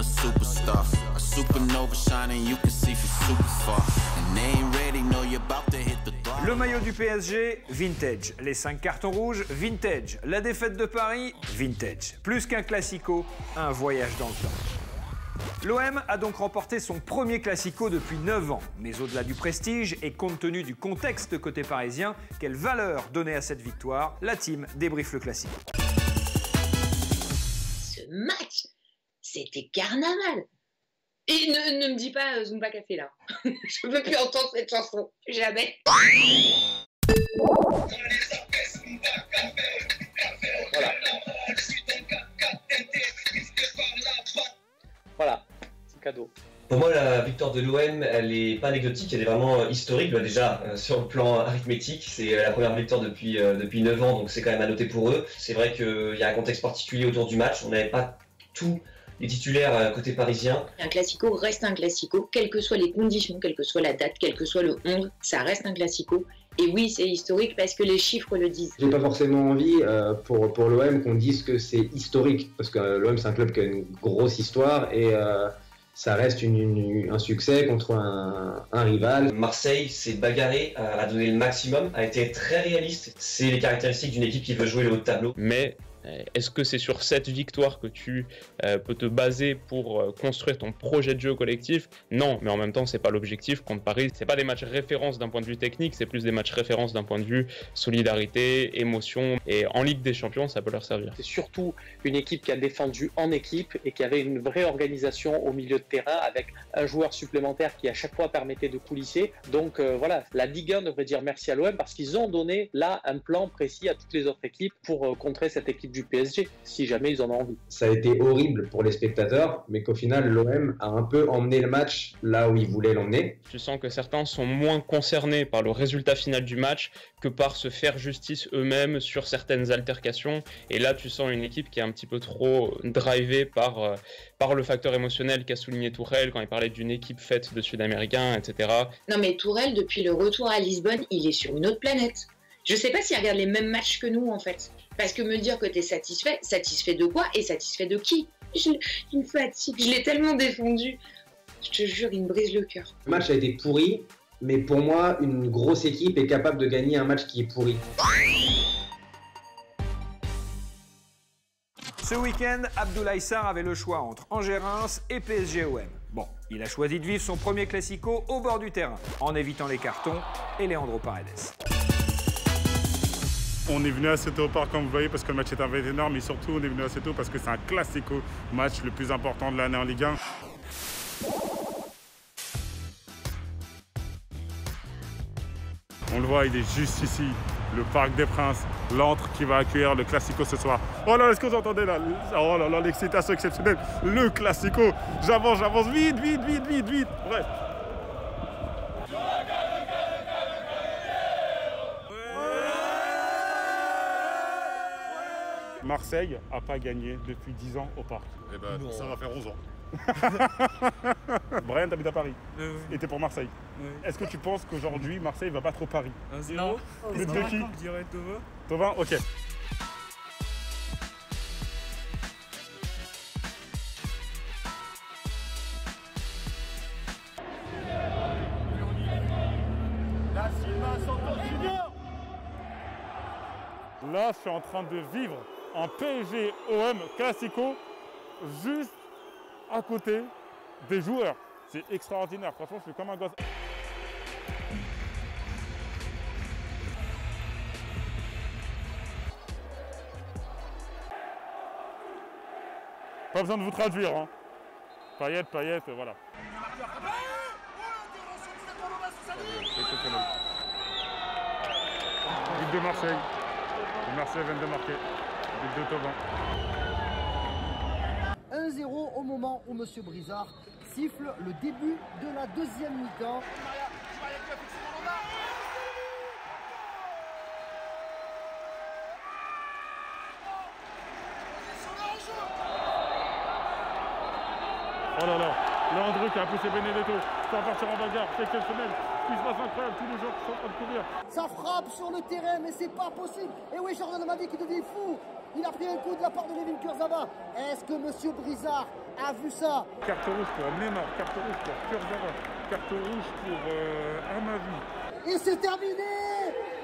a superstar. A supernova shining, you can see from super far. And they ain't ready, know you're about to hit the throttle. Le maillot du PSG, vintage. Les 5 cartons rouges, vintage. La défaite de Paris, vintage. Plus qu'un classico, un voyage dans le temps. L'OM a donc remporté son premier classico depuis 9 ans. Mais au-delà du prestige et compte tenu du contexte côté parisien, quelle valeur donner à cette victoire? La team débriefe le classico. Ce match, c'était carnaval. Et ne me dis pas Zumba Café là. Je veux plus entendre cette chanson. Jamais. Voilà, c'est cadeau. Pour moi, la victoire de l'OM, elle n'est pas anecdotique, elle est vraiment historique. Déjà, sur le plan arithmétique, c'est la première victoire depuis 9 ans, donc c'est quand même à noter pour eux. C'est vrai qu'il y a un contexte particulier autour du match. On n'avait pas tous les titulaires côté parisien. Un classico reste un classico, quelles que soient les conditions, quelle que soit la date, quel que soit le 11, ça reste un classico. Et oui, c'est historique parce que les chiffres le disent. J'ai pas forcément envie pour l'OM qu'on dise que c'est historique, parce que l'OM c'est un club qui a une grosse histoire et ça reste un succès contre un rival. Marseille s'est bagarré, a donné le maximum, a été très réaliste. C'est les caractéristiques d'une équipe qui veut jouer le haut de tableau. Mais est-ce que c'est sur cette victoire que tu peux te baser pour construire ton projet de jeu collectif? Non, mais en même temps, c'est pas l'objectif contre Paris. C'est pas des matchs références d'un point de vue technique, c'est plus des matchs références d'un point de vue solidarité, émotion. Et en Ligue des Champions, ça peut leur servir. C'est surtout une équipe qui a défendu en équipe et qui avait une vraie organisation au milieu de terrain avec un joueur supplémentaire qui à chaque fois permettait de coulisser. Donc voilà, la Ligue 1 devrait dire merci à l'OM parce qu'ils ont donné là un plan précis à toutes les autres équipes pour contrer cette équipe du PSG, si jamais ils en ont envie. Ça a été horrible pour les spectateurs, mais qu'au final, l'OM a un peu emmené le match là où il voulait l'emmener. Tu sens que certains sont moins concernés par le résultat final du match que par se faire justice eux-mêmes sur certaines altercations. Et là, tu sens une équipe qui est un petit peu trop drivée par le facteur émotionnel qu'a souligné Tourelle quand il parlait d'une équipe faite de Sud-Américains, etc. Non mais Tourelle, depuis le retour à Lisbonne, il est sur une autre planète. Je sais pas s'il regarde les mêmes matchs que nous en fait. Parce que me dire que t'es satisfait de quoi et satisfait de qui? Il me fatigue, je l'ai tellement défendu. Je te jure, il me brise le cœur. Le match a été pourri, mais pour moi, une grosse équipe est capable de gagner un match qui est pourri. Ce week-end, Abdoulaye Sarr avait le choix entre Angers-Reims et PSG-OM. Bon, il a choisi de vivre son premier classico au bord du terrain, en évitant les cartons et Leandro Paredes. On est venu assez tôt au parc, comme vous voyez, parce que le match est énorme, mais surtout on est venu assez tôt parce que c'est un classico, match le plus important de l'année en Ligue 1. On le voit, il est juste ici, le Parc des Princes, l'antre qui va accueillir le classico ce soir. Oh là, est-ce que vous entendez là? Oh là là, l'excitation exceptionnelle, le classico. J'avance, vite. Ouais. Marseille n'a pas gagné depuis 10 ans au Parc. Eh ben, ça va faire 11 ans. Brian, t'habites à Paris. Oui. Et t'es pour Marseille. Oui. Est-ce que tu penses qu'aujourd'hui, Marseille va battre au Paris? 1-0. Mais de qui? Je dirais Tova. Thauvin, ok. Là, je suis en train de vivre un PSG-OM Classico juste à côté des joueurs. C'est extraordinaire. Franchement, je suis comme un gosse. Pas besoin de vous traduire, hein. Payet, voilà. But de Marseille. Marseille vient de marquer. But de Thauvin. 1-0 au moment où M. Brizard siffle le début de la deuxième mi-temps. Oh là là, Leandro qui a poussé Benedetto, ça va partir en bagarre, c'est exceptionnel. Ce qui se passe incroyable, tous les joueurs sont en train de courir. Ça frappe sur le terrain, mais c'est pas possible. Et oui, Jordan Amavi qui devient fou. Il a pris un coup de la part de Levin Kurzawa. Est-ce que M. Brizard a vu ça. Carte rouge pour Neymar, carte rouge pour Kurzawa, carte rouge pour Amavi. Et c'est terminé.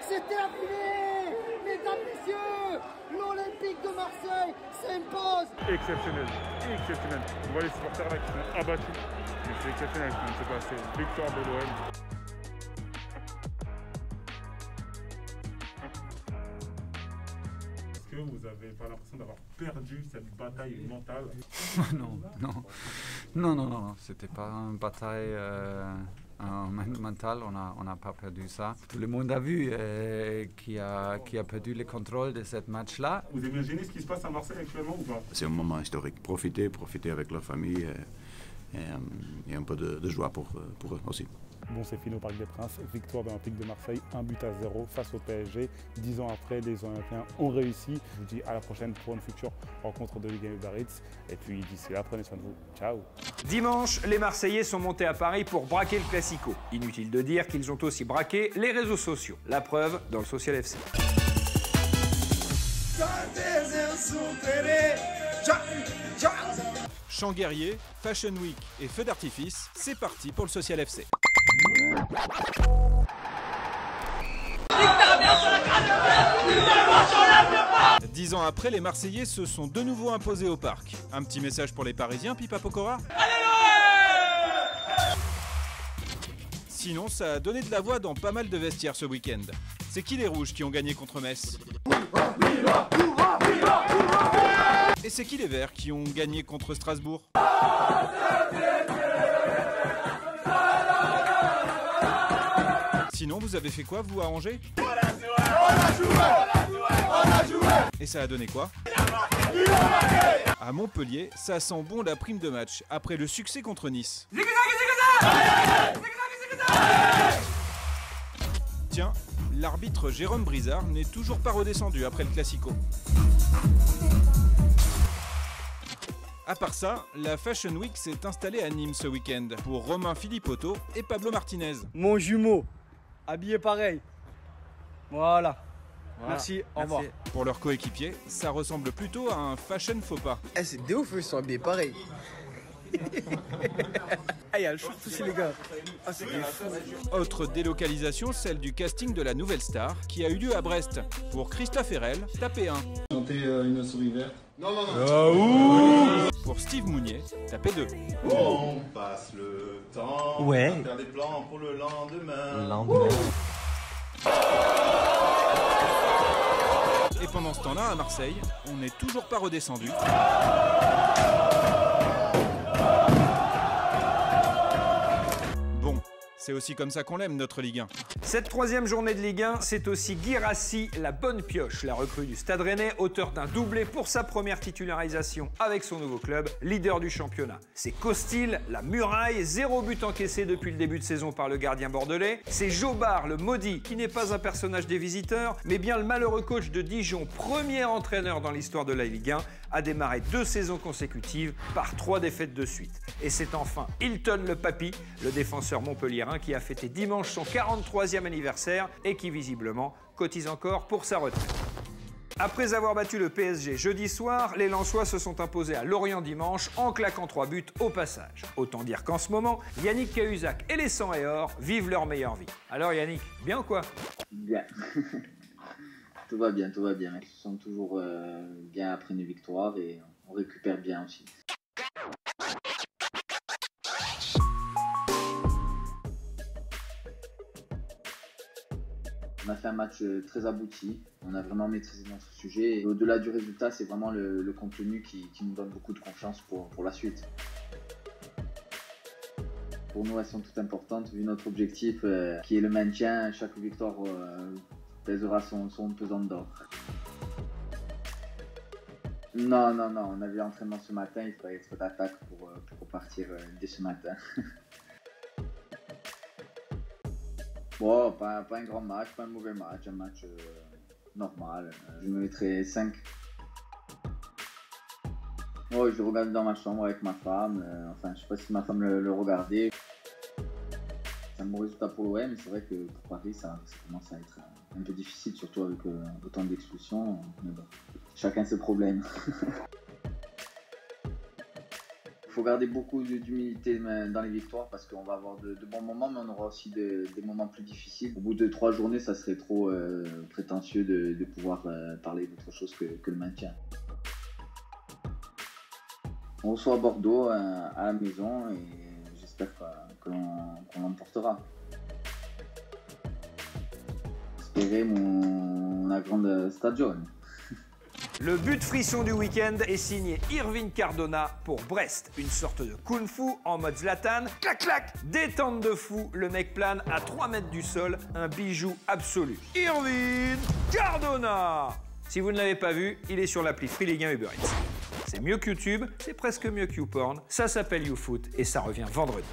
C'est terminé. Mesdames, messieurs, l'Olympique de Marseille s'impose. Exceptionnel, exceptionnel. On voit les supporters là qui sont abattus. Mais c'est exceptionnel ce qui vient de se passer. Victoire de l'OM. Est-ce que vous n'avez pas l'impression d'avoir perdu cette bataille mentale? Non, c'était pas une bataille mentale, on n'a pas perdu ça. Tout le monde a vu qui a perdu le contrôle de ce match-là. Vous imaginez ce qui se passe à Marseille actuellement ou pas? C'est un moment historique. Profiter avec leur famille et un peu de joie pour eux aussi. Bon, c'est fini au Parc des Princes. Victoire de l'Olympique de Marseille, 1-0 face au PSG. 10 ans après, les Olympiens ont réussi. Je vous dis à la prochaine pour une future rencontre de Ligue 1 Biarritz. Et puis d'ici là, prenez soin de vous. Ciao. Dimanche, les Marseillais sont montés à Paris pour braquer le Classico. Inutile de dire qu'ils ont aussi braqué les réseaux sociaux. La preuve dans le Social FC. Chant guerrier, Fashion Week et feu d'artifice, c'est parti pour le Social FC. 10 ans après, les Marseillais se sont de nouveau imposés au parc. Un petit message pour les Parisiens, Pipa Pokora? Sinon, ça a donné de la voix dans pas mal de vestiaires ce week-end. C'est qui les Rouges qui ont gagné contre Metz? Et c'est qui les Verts qui ont gagné contre Strasbourg? Sinon, vous avez fait quoi, vous, à Angers? Et ça a donné quoi? À Montpellier, ça sent bon la prime de match, après le succès contre Nice. Tiens, l'arbitre Jérôme Brizard n'est toujours pas redescendu après le Classico. À part ça, la Fashion Week s'est installée à Nîmes ce week-end pour Romain Philippotto et Pablo Martinez. Mon jumeau, habillé pareil. Voilà. Merci, au revoir. Pour leurs coéquipiers, ça ressemble plutôt à un fashion faux pas. C'est des ouf, ils sont habillés pareil. Ah, il y a le short aussi, les gars. Ah, c'est des fous. Autre délocalisation, celle du casting de la nouvelle star qui a eu lieu à Brest. Pour Christophe Herrel, tapez 1. Chanter une souris verte. Non. Pour Steve Mounier, tapez 2. On passe le temps. Ouais. À faire des plans pour le lendemain. Et pendant ce temps-là, à Marseille, on n'est toujours pas redescendu. Bon, c'est aussi comme ça qu'on l'aime, notre Ligue 1. Cette troisième journée de Ligue 1, c'est aussi Guirassy, la bonne pioche, la recrue du Stade Rennais, auteur d'un doublé pour sa première titularisation avec son nouveau club, leader du championnat. C'est Costil, la muraille, 0 but encaissé depuis le début de saison par le gardien bordelais. C'est Jobard, le maudit, qui n'est pas un personnage des visiteurs, mais bien le malheureux coach de Dijon, premier entraîneur dans l'histoire de la Ligue 1, a démarré 2 saisons consécutives par 3 défaites de suite. Et c'est enfin Hilton le Papy, le défenseur montpelliérain, qui a fêté dimanche son 43e anniversaire et qui visiblement cotise encore pour sa retraite. Après avoir battu le PSG jeudi soir, les Lensois se sont imposés à Lorient dimanche en claquant 3 buts au passage. Autant dire qu'en ce moment, Yannick Cahuzac et les 100 et or vivent leur meilleure vie. Alors Yannick, bien ou quoi? Bien. Tout va bien, tout va bien. Ils se sentent toujours bien après une victoire et on récupère bien aussi. On a fait un match très abouti, on a vraiment maîtrisé notre sujet. Et au-delà du résultat, c'est vraiment le contenu qui nous donne beaucoup de confiance pour la suite. Pour nous, elles sont toutes importantes, vu notre objectif qui est le maintien. Chaque victoire pèsera son pesant d'or. Non, on avait l'entraînement ce matin, il fallait être d'attaque pour repartir dès ce matin. Bon, pas un grand match, pas un mauvais match, un match normal. Je me mettrais 5. Oh, je le regarde dans ma chambre avec ma femme, enfin je sais pas si ma femme le regardait. C'est un bon résultat pour l'OM, mais c'est vrai que pour Paris ça commence à être un peu difficile, surtout avec autant d'expulsions. Mais bon, chacun ses problèmes. faut garder beaucoup d'humilité dans les victoires parce qu'on va avoir de bons moments, mais on aura aussi des moments plus difficiles. Au bout de 3 journées, ça serait trop prétentieux de pouvoir parler d'autre chose que le maintien. On reçoit Bordeaux à la maison et j'espère qu'on l'emportera. Espérer la grande stadion. Le but frisson du week-end est signé Irvine Cardona pour Brest. Une sorte de kung-fu en mode Zlatan. Clac clac. Détente de fou, le mec plane à 3 mètres du sol. Un bijou absolu. Irvine Cardona. Si vous ne l'avez pas vu, il est sur l'appli Free Ligue 1 Uber Eats. C'est mieux que YouTube, c'est presque mieux que YouPorn. Ça s'appelle YouFoot et ça revient vendredi.